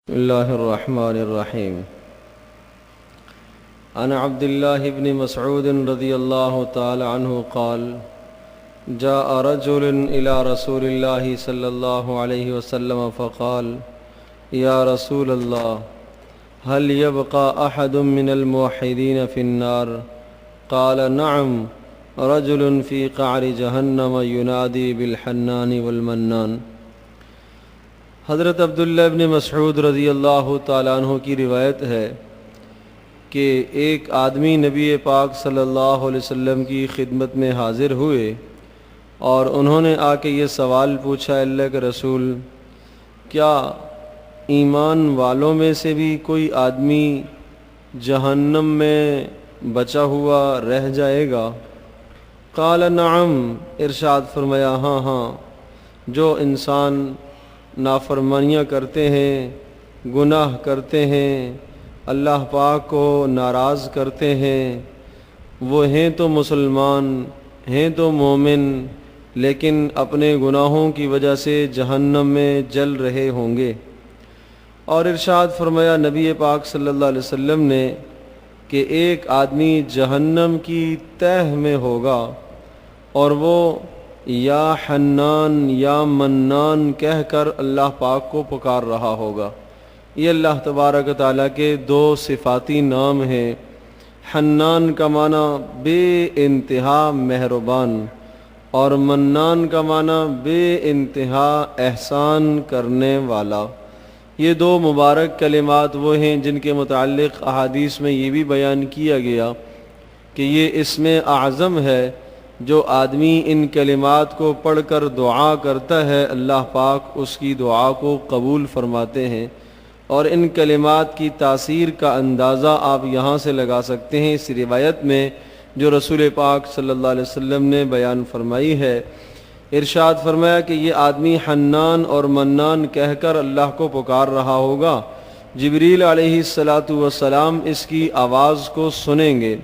بسم الله الرحمن الرحيم. عن عبد الله بن مسعود رضي الله تعالى عنه قال: جاء رجل إلى رسول الله صلى الله عليه وسلم فقال: يا رسول الله، هل يبقى أحد من الموحدين في النار؟ قال: نعم، رجل في قعر جهنم ينادي بالحنان والمنان. حضرت عبداللہ ابن مسعود رضی اللہ تعالیٰ عنہ کی روایت ہے کہ ایک آدمی نبی پاک صلی اللہ علیہ وسلم کی خدمت میں حاضر ہوئے اور انہوں نے آ کے یہ سوال پوچھا: اللہ کے رسول، کیا ایمان والوں میں سے بھی کوئی آدمی جہنم میں بچا ہوا رہ جائے گا؟ قال نعم، ارشاد فرمایا ہاں، جو انسان نافرمانیاں کرتے ہیں، گناہ کرتے ہیں، اللہ پاک کو ناراض کرتے ہیں، وہ ہیں تو مسلمان، ہیں تو مومن، لیکن اپنے گناہوں کی وجہ سے جہنم میں جل رہے ہوں گے۔ اور ارشاد فرمایا نبی پاک صلی اللہ علیہ وسلم نے کہ ایک آدمی جہنم کی تہہ میں ہوگا اور وہ یا حنان یا منان کہہ کر اللہ پاک کو پکار رہا ہوگا۔ یہ اللہ تبارک تعالیٰ کے دو صفاتی نام ہیں۔ حنان کا معنی بے انتہا مہربان اور منان کا معنی بے انتہا احسان کرنے والا۔ یہ دو مبارک کلمات وہ ہیں جن کے متعلق احادیث میں یہ بھی بیان کیا گیا کہ یہ اسم اعظم ہے۔ جو آدمی ان کلمات کو پڑھ کر دعا کرتا ہے، اللہ پاک اس کی دعا کو قبول فرماتے ہیں۔ اور ان کلمات کی تاثیر کا اندازہ آپ یہاں سے لگا سکتے ہیں اس روایت میں جو رسول پاک صلی اللہ علیہ وسلم نے بیان فرمائی ہے۔ ارشاد فرمایا کہ یہ آدمی حنان اور منان کہہ کر اللہ کو پکار رہا ہوگا۔ جبریل علیہ السلام اس کی آواز کو سنیں گے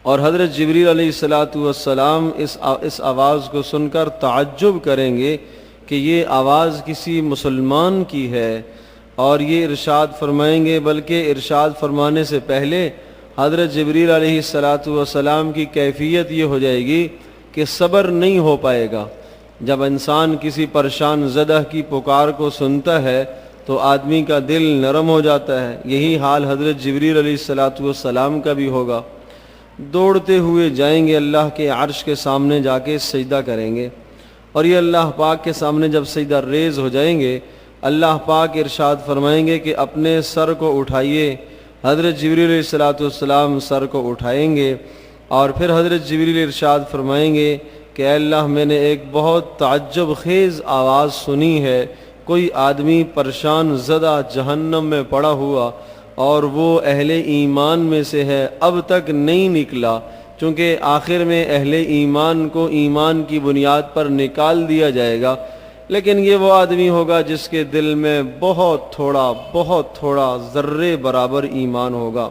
اور حضرت جبریل علیہ السلام اس آواز کو سن کر تعجب کریں گے کہ یہ آواز کسی مسلمان کی ہے، اور یہ ارشاد فرمائیں گے، بلکہ ارشاد فرمانے سے پہلے حضرت جبریل علیہ السلام کی کیفیت یہ ہو جائے گی کہ صبر نہیں ہو پائے گا۔ جب انسان کسی پریشان زدہ کی پکار کو سنتا ہے تو آدمی کا دل نرم ہو جاتا ہے۔ یہی حال حضرت جبریل علیہ السلام کا بھی ہوگا۔ دوڑتے ہوئے جائیں گے، اللہ کے عرش کے سامنے جا کے سجدہ کریں گے، اور یہ اللہ پاک کے سامنے جب سجدہ ریز ہو جائیں گے، اللہ پاک ارشاد فرمائیں گے کہ اپنے سر کو اٹھائیے۔ حضرت جبریل علیہ السلام سر کو اٹھائیں گے اور پھر حضرت جبریل ارشاد فرمائیں گے کہ اے اللہ، میں نے ایک بہت تعجب خیز آواز سنی ہے، کوئی آدمی پریشان زدہ جہنم میں پڑا ہوا اور وہ اہل ایمان میں سے ہے، اب تک نہیں نکلا، چونکہ آخر میں اہل ایمان کو ایمان کی بنیاد پر نکال دیا جائے گا، لیکن یہ وہ آدمی ہوگا جس کے دل میں بہت تھوڑا ذرے برابر ایمان ہوگا۔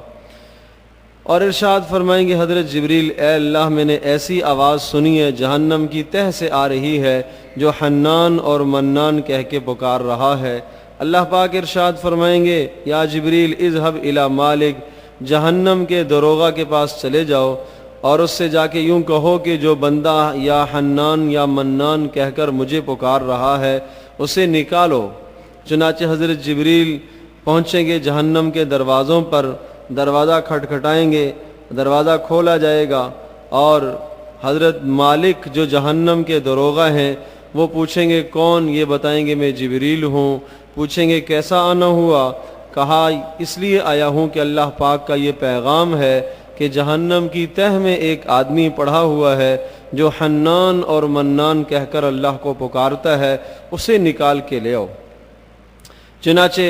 اور ارشاد فرمائیں گے حضرت جبریل، اے اللہ، میں نے ایسی آواز سنی ہے جہنم کی تہہ سے آ رہی ہے جو حنان اور منان کہہ کے پکار رہا ہے۔ اللہ پاک ارشاد فرمائیں گے، یا جبریل اذهب الی مالک، جہنم کے دروغہ کے پاس چلے جاؤ اور اس سے جا کے یوں کہو کہ جو بندہ یا حنان یا منان کہہ کر مجھے پکار رہا ہے اسے نکالو۔ چنانچہ حضرت جبریل پہنچیں گے جہنم کے دروازوں پر، دروازہ کھٹکھٹائیں گے، دروازہ کھولا جائے گا اور حضرت مالک جو جہنم کے دروغہ ہیں وہ پوچھیں گے کون؟ یہ بتائیں گے میں جبریل ہوں۔ پوچھیں گے کیسا آنا ہوا؟ کہا اس لیے آیا ہوں کہ اللہ پاک کا یہ پیغام ہے کہ جہنم کی تہہ میں ایک آدمی پڑا ہوا ہے جو حنان اور منان کہہ کر اللہ کو پکارتا ہے، اسے نکال کے لے آؤ۔ چنانچہ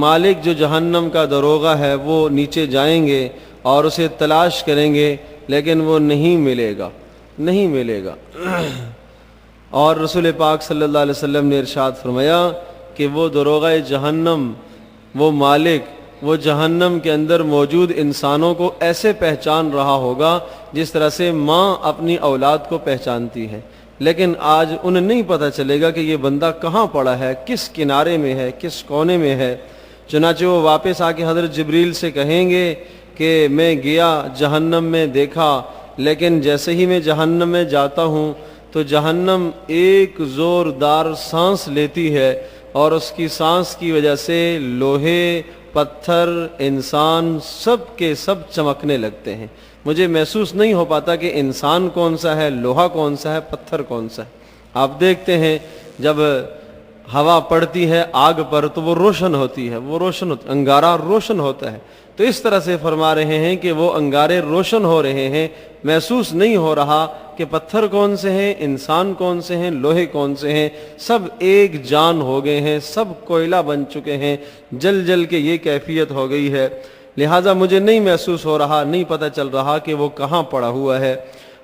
مالک جو جہنم کا دروغہ ہے وہ نیچے جائیں گے اور اسے تلاش کریں گے، لیکن وہ نہیں ملے گا۔ اور رسول پاک صلی اللہ علیہ وسلم نے ارشاد فرمایا کہ وہ دروغہ جہنم، وہ مالک، وہ جہنم کے اندر موجود انسانوں کو ایسے پہچان رہا ہوگا جس طرح سے ماں اپنی اولاد کو پہچانتی ہے۔ لیکن آج انہیں نہیں پتہ چلے گا کہ یہ بندہ کہاں پڑا ہے، کس کنارے میں ہے، کس کونے میں ہے۔ چنانچہ وہ واپس آ کے حضرت جبریل سے کہیں گے کہ میں گیا جہنم میں دیکھا، لیکن جیسے ہی میں جہنم میں جاتا ہوں تو جہنم ایک زوردار سانس لیتی ہے، اور اس کی سانس کی وجہ سے لوہے، پتھر، انسان سب کے سب چمکنے لگتے ہیں۔ مجھے محسوس نہیں ہو پاتا کہ انسان کون سا ہے، لوہا کون سا ہے، پتھر کون سا ہے۔ آپ دیکھتے ہیں جب ہوا پڑتی ہے آگ پر تو وہ روشن ہوتی ہے، انگارہ روشن ہوتا ہے۔ تو اس طرح سے فرما رہے ہیں کہ وہ انگارے روشن ہو رہے ہیں، محسوس نہیں ہو رہا کہ پتھر کون سے ہیں، انسان کون سے ہیں، لوہے کون سے ہیں، سب ایک جان ہو گئے ہیں، سب کوئلہ بن چکے ہیں، جل جل کے یہ کیفیت ہو گئی ہے۔ لہٰذا مجھے نہیں محسوس ہو رہا، نہیں پتہ چل رہا کہ وہ کہاں پڑا ہوا ہے۔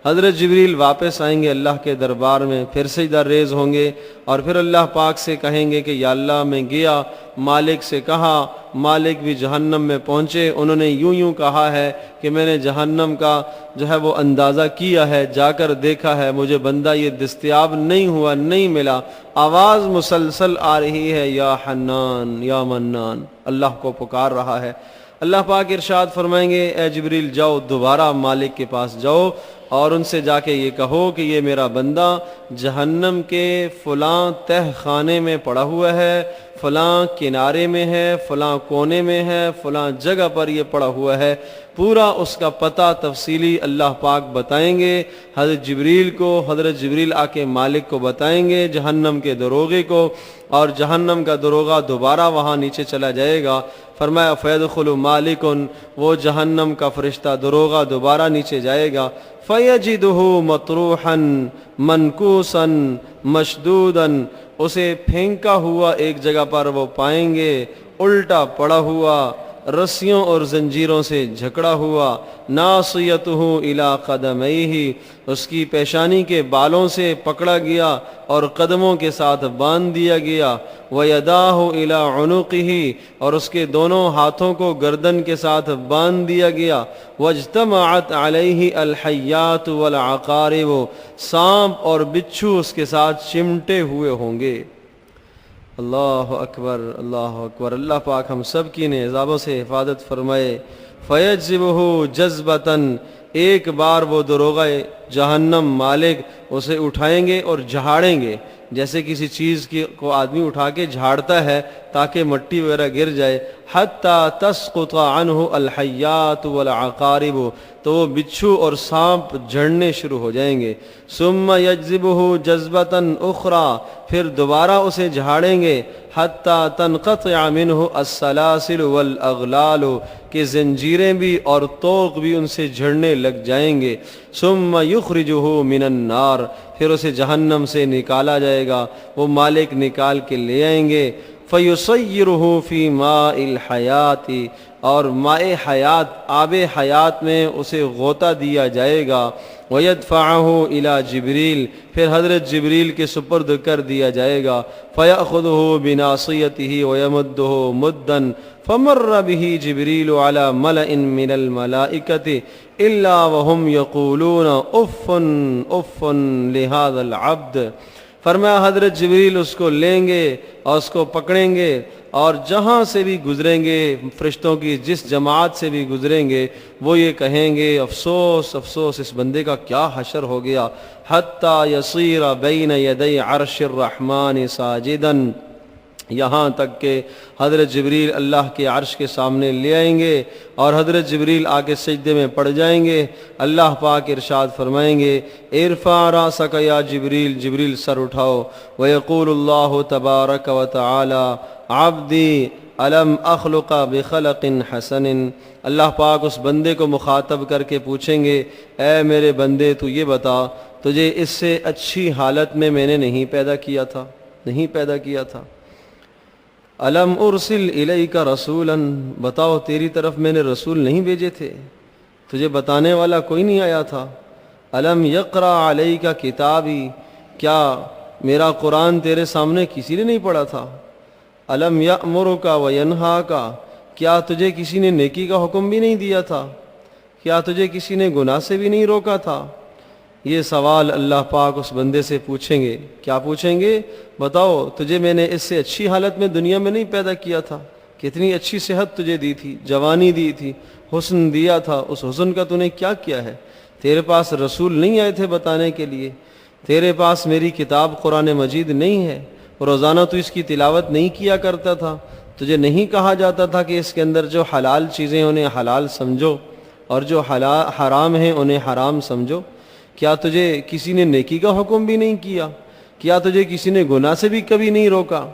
حضرت جبریل واپس آئیں گے اللہ کے دربار میں، پھر سجدہ ریز ہوں گے اور پھر اللہ پاک سے کہیں گے کہ یا اللہ میں گیا، مالک سے کہا، مالک بھی جہنم میں پہنچے، انہوں نے یوں کہا ہے کہ میں نے جہنم کا جو ہے وہ اندازہ کیا ہے، جا کر دیکھا ہے، مجھے بندہ یہ دستیاب نہیں ہوا، نہیں ملا۔ آواز مسلسل آ رہی ہے، یا حنان یا منان، اللہ کو پکار رہا ہے۔ اللہ پاک ارشاد فرمائیں گے اے جبریل جاؤ دوبارہ مالک کے پاس جاؤ اور ان سے جا کے یہ کہو کہ یہ میرا بندہ جہنم کے فلاں تہ خانے میں پڑا ہوا ہے، فلاں کنارے میں ہے، فلاں کونے میں ہے، فلاں جگہ پر یہ پڑا ہوا ہے۔ پورا اس کا پتہ تفصیلی اللہ پاک بتائیں گے حضرت جبریل کو۔ حضرت جبریل آ کے مالک کو بتائیں گے، جہنم کے دروغے کو، اور جہنم کا دروغہ دوبارہ وہاں نیچے چلا جائے گا۔ فرمایا فیدخل مالکن، وہ جہنم کا فرشتہ دروغہ دوبارہ نیچے جائے گا، فیجدہ مطروحا منکوسا مشدودا، اسے پھینکا ہوا ایک جگہ پر وہ پائیں گے، الٹا پڑا ہوا، رسیوں اور زنجیروں سے جھکڑا ہوا، ناصیتہ الی قدمیہ، اس کی پیشانی کے بالوں سے پکڑا گیا اور قدموں کے ساتھ باندھ دیا گیا، ویداہ الی عنقہ، اور اس کے دونوں ہاتھوں کو گردن کے ساتھ باندھ دیا گیا، واجتمعت علیہ الحیات والعقارب، سانپ اور بچھو اس کے ساتھ چمٹے ہوئے ہوں گے۔ اللہ اکبر، اللہ اکبر۔ اللہ پاک ہم سب کی عذابوں سے حفاظت فرمائے۔ فیجذبہ جذبۃ، ایک بار وہ دروغہ جہنم مالک اسے اٹھائیں گے اور جھاڑیں گے، جیسے کسی چیز کو آدمی اٹھا کے جھاڑتا ہے تاکہ مٹی وغیرہ گر جائے، حتی تسقط عنہ الحیات والعقارب، تو وہ بچھو اور سانپ جھڑنے شروع ہو جائیں گے۔ ثم یجذبہ جذبۃ اخری، پھر دوبارہ اسے جھاڑیں گے، حتی تنقطع منہ السلاسل والاغلال، کہ زنجیریں بھی اور طوق بھی ان سے جھڑنے لگ جائیں گے۔ ثم یخرجہ من النار، پھر اسے جہنم سے نکالا جائے گا، وہ مالک نکال کے لے آئیں گے۔ فیصیرہ فی ماء الحیات، اور ماء حیات، آب حیات میں اسے غوطہ دیا جائے گا۔ وَيَدْفَعَهُ إِلَى جبریل، پھر حضرت جبریل کے سپرد کر دیا جائے گا۔ فَيَأْخُذُهُ بِنَاصِيَتِهِ وَيَمُدُّهُ مُدًّا فَمَرَّ بِهِ جبریل عَلَى مَلَئٍ مِّنَ الْمَلَائِكَةِ إِلَّا وَهُمْ يَقُولُونَ أُفٌّ أُفٌّ لِهَذَا الْعَبْدِ، فرمایا حضرت جبریل اس کو لیں گے اور اس کو پکڑیں گے، اور جہاں سے بھی گزریں گے، فرشتوں کی جس جماعت سے بھی گزریں گے، وہ یہ کہیں گے افسوس افسوس، اس بندے کا کیا حشر ہو گیا۔ حتی یصیر بین یدی عرش الرحمن ساجدا، یہاں تک کہ حضرت جبریل اللہ کے عرش کے سامنے لے آئیں گے اور حضرت جبریل آ کے سجدے میں پڑ جائیں گے۔ اللہ پاک ارشاد فرمائیں گے ارفع راسک یا جبریل، جبریل سر اٹھاؤ۔ ویقول اللہ تبارک و تعالی عبدی الم اخلق بخلق حسن، اللہ پاک اس بندے کو مخاطب کر کے پوچھیں گے اے میرے بندے تو یہ بتا، تجھے اس سے اچھی حالت میں نے نہیں پیدا کیا تھا، نہیں پیدا کیا تھا۔ الم ارسل الیک رسولا، بتاؤ تیری طرف میں نے رسول نہیں بھیجے تھے، تجھے بتانے والا کوئی نہیں آیا تھا۔ الم یقرأ علیک کتابی، کیا میرا قرآن تیرے سامنے کسی نے نہیں پڑھا تھا۔ الم یأمرک وینہاک، کیا تجھے کسی نے نیکی کا حکم بھی نہیں دیا تھا، کیا تجھے کسی نے گناہ سے بھی نہیں روکا تھا۔ یہ سوال اللہ پاک اس بندے سے پوچھیں گے. کیا پوچھیں گے؟ بتاؤ تجھے میں نے اس سے اچھی حالت میں دنیا میں نہیں پیدا کیا تھا؟ کتنی اچھی صحت تجھے دی تھی، جوانی دی تھی، حسن دیا تھا، اس حسن کا تو نے کیا کیا ہے؟ تیرے پاس رسول نہیں آئے تھے بتانے کے لیے؟ تیرے پاس میری کتاب قرآن مجید نہیں ہے؟ روزانہ تو اس کی تلاوت نہیں کیا کرتا تھا؟ تجھے نہیں کہا جاتا تھا کہ اس کے اندر جو حلال چیزیں انہیں حلال سمجھو اور جو حرام ہیں انہیں حرام سمجھو؟ کیا تجھے کسی نے نیکی کا حکم بھی نہیں کیا؟ کیا تجھے کسی نے گناہ سے بھی کبھی نہیں روکا؟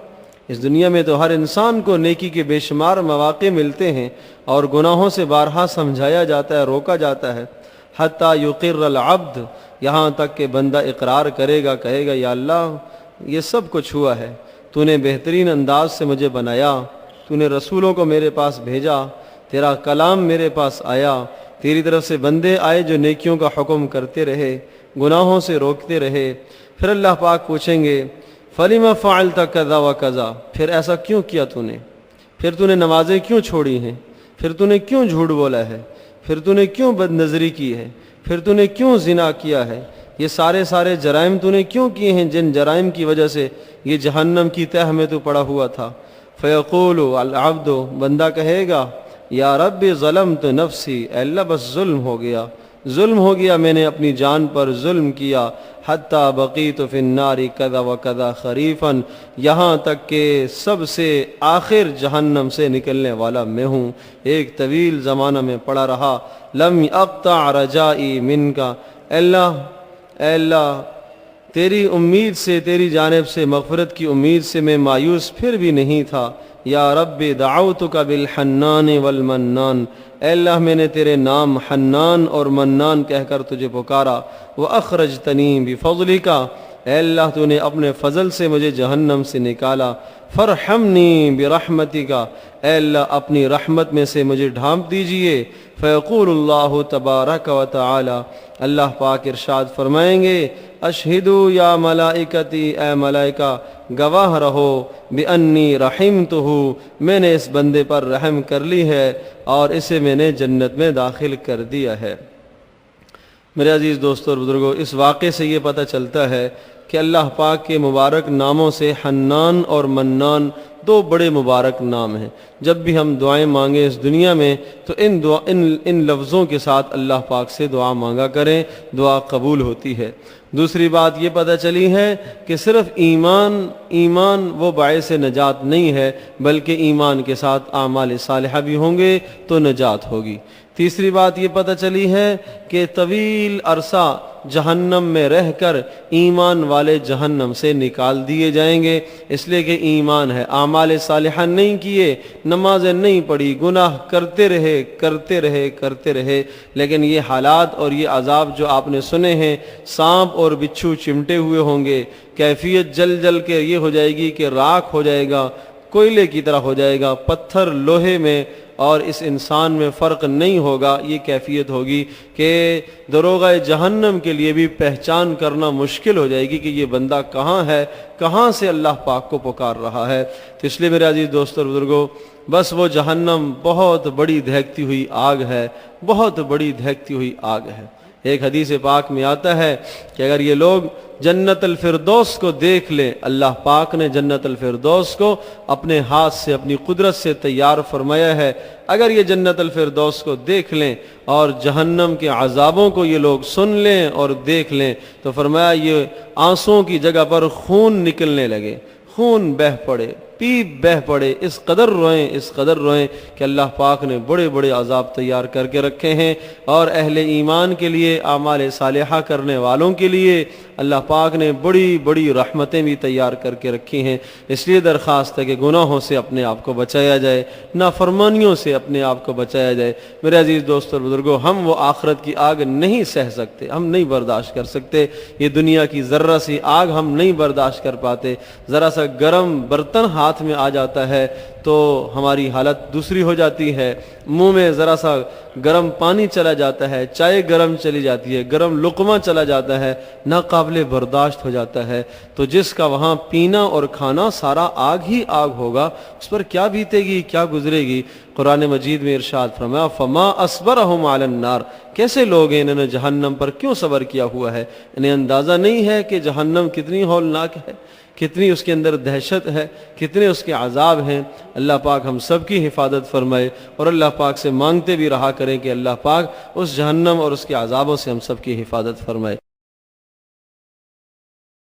اس دنیا میں تو ہر انسان کو نیکی کے بے شمار مواقع ملتے ہیں اور گناہوں سے بارہا سمجھایا جاتا ہے، روکا جاتا ہے. حتیٰ یقر العبد، یہاں تک کہ بندہ اقرار کرے گا، کہے گا یا اللہ یہ سب کچھ ہوا ہے، تو نے بہترین انداز سے مجھے بنایا، تو نے رسولوں کو میرے پاس بھیجا، تیرا کلام میرے پاس آیا، تیری طرف سے بندے آئے جو نیکیوں کا حکم کرتے رہے، گناہوں سے روکتے رہے. پھر اللہ پاک پوچھیں گے فَلِمَ فَعَلْتَ كَذَا وَكَذَا، پھر ایسا کیوں کیا تو نے؟ پھر تو نے نمازیں کیوں چھوڑی ہیں؟ پھر تو نے کیوں جھوٹ بولا ہے؟ پھر تو نے کیوں بد نظری کی ہے؟ پھر تو نے کیوں زنا کیا ہے؟ یہ سارے جرائم تو نے کیوں کیے ہیں جن جرائم کی وجہ سے یہ جہنم کی تہ میں تو پڑا ہوا تھا؟ فَيَقُولُ الْعَبْدُ، بندہ کہے گا یا رب ظلمت نفسی، اے اللہ بس ظلم ہو گیا میں نے اپنی جان پر ظلم کیا. حتیٰ بقیت فی النار کذا وکذا خریفاً، یہاں تک کہ سب سے آخر جہنم سے نکلنے والا میں ہوں، ایک طویل زمانہ میں پڑا رہا. لم اقطع رجائی منک، اے اللہ تیری امید سے، تیری جانب سے مغفرت کی امید سے میں مایوس پھر بھی نہیں تھا. یا رب دعوتک بالحنان والمنان، اے اللہ میں نے تیرے نام حنان اور منان کہہ کر تجھے پکارا. وَأَخْرَجْتَنِي بِفَضْلِكَ، اے اللہ تو نے اپنے فضل سے مجھے جہنم سے نکالا. فَارْحَمْنِي بِرَحْمَتِكَ، اے اللہ اپنی رحمت میں سے مجھے ڈھانپ دیجئے. فَيَقُولُ اللَّهُ تَبَارَكَ وَتَعَالَى، اللہ پاک ارشاد فرمائیں گے اشہدوا یا ملائکتی، اے ملائکہ گواہ رہو، بِأَنِّي رَحِمْتُهُ، میں نے اس بندے پر رحم کر لی ہے اور اسے میں نے جنت میں داخل کر دیا ہے. میرے عزیز دوستو اور بزرگوں، اس واقعے سے یہ پتہ چلتا ہے کہ اللہ پاک کے مبارک ناموں سے حنان اور منان دو بڑے مبارک نام ہیں. جب بھی ہم دعائیں مانگیں اس دنیا میں تو ان لفظوں کے ساتھ اللہ پاک سے دعا مانگا کریں، دعا قبول ہوتی ہے. دوسری بات یہ پتہ چلی ہے کہ صرف ایمان وہ باعث نجات نہیں ہے، بلکہ ایمان کے ساتھ اعمال صالحہ بھی ہوں گے تو نجات ہوگی. تیسری بات یہ پتہ چلی ہے کہ طویل عرصہ جہنم میں رہ کر ایمان والے جہنم سے نکال دیے جائیں گے، اس لیے کہ ایمان ہے. اعمال صالحہ نہیں کیے، نمازیں نہیں پڑھی، گناہ کرتے رہے، لیکن یہ حالات اور یہ عذاب جو آپ نے سنے ہیں، سانپ اور بچھو چمٹے ہوئے ہوں گے، کیفیت جل کے یہ ہو جائے گی کہ راکھ ہو جائے گا، کوئلے کی طرح ہو جائے گا، پتھر لوہے میں اور اس انسان میں فرق نہیں ہوگا. یہ کیفیت ہوگی کہ دروغہ جہنم کے لیے بھی پہچان کرنا مشکل ہو جائے گی کہ یہ بندہ کہاں ہے، کہاں سے اللہ پاک کو پکار رہا ہے. تو اس لیے میرے عزیز دوستو اور بزرگوں، بس وہ جہنم بہت بڑی دہکتی ہوئی آگ ہے، بہت بڑی دہکتی ہوئی آگ ہے. ایک حدیث پاک میں آتا ہے کہ اگر یہ لوگ جنت الفردوس کو دیکھ لیں، اللہ پاک نے جنت الفردوس کو اپنے ہاتھ سے، اپنی قدرت سے تیار فرمایا ہے، اگر یہ جنت الفردوس کو دیکھ لیں اور جہنم کے عذابوں کو یہ لوگ سن لیں اور دیکھ لیں تو فرمایا یہ آنسوؤں کی جگہ پر خون نکلنے لگے، خون بہہ پڑے، پیپ بہہ پڑے، اس قدر روئیں کہ اللہ پاک نے بڑے بڑے عذاب تیار کر کے رکھے ہیں. اور اہل ایمان کے لیے، اعمال صالحہ کرنے والوں کے لیے اللہ پاک نے بڑی بڑی رحمتیں بھی تیار کر کے رکھی ہیں. اس لیے درخواست ہے کہ گناہوں سے اپنے آپ کو بچایا جائے، نافرمانیوں سے اپنے آپ کو بچایا جائے. میرے عزیز دوستو اور بزرگوں، ہم وہ آخرت کی آگ نہیں سہ سکتے، ہم نہیں برداشت کر سکتے. یہ دنیا کی ذرہ سی آگ ہم نہیں برداشت کر پاتے. ذرا سا گرم برتن ہاتھ ہاتھ میں آ جاتا ہے تو ہماری حالت دوسری ہو جاتی ہے. منہ میں ذرا سا گرم پانی چلا جاتا ہے, چائے گرم چلی جاتی ہے, گرم لقمہ چلا جاتا ہے, ناقابل برداشت ہو جاتا ہے. تو جس کا وہاں پینا اور کھانا سارا آگ ہی آگ ہوگا, اس پر کیا بیتے گی, کیا گزرے گی. قرآن مجید میں ارشاد فرمایا فما اصبرہم علی النار, کیسے لوگ ہیں, انہوں نے جہنم پر کیوں صبر کیا ہوا ہے. انہیں اندازہ نہیں ہے کہ جہنم کتنی ہولناک ہے, کتنی اس کے اندر دہشت ہے, کتنے اس کے عذاب ہیں. اللہ پاک ہم سب کی حفاظت فرمائے, اور اللہ پاک سے مانگتے بھی رہا کریں کہ اللہ پاک اس جہنم اور اس کے عذابوں سے ہم سب کی حفاظت فرمائے.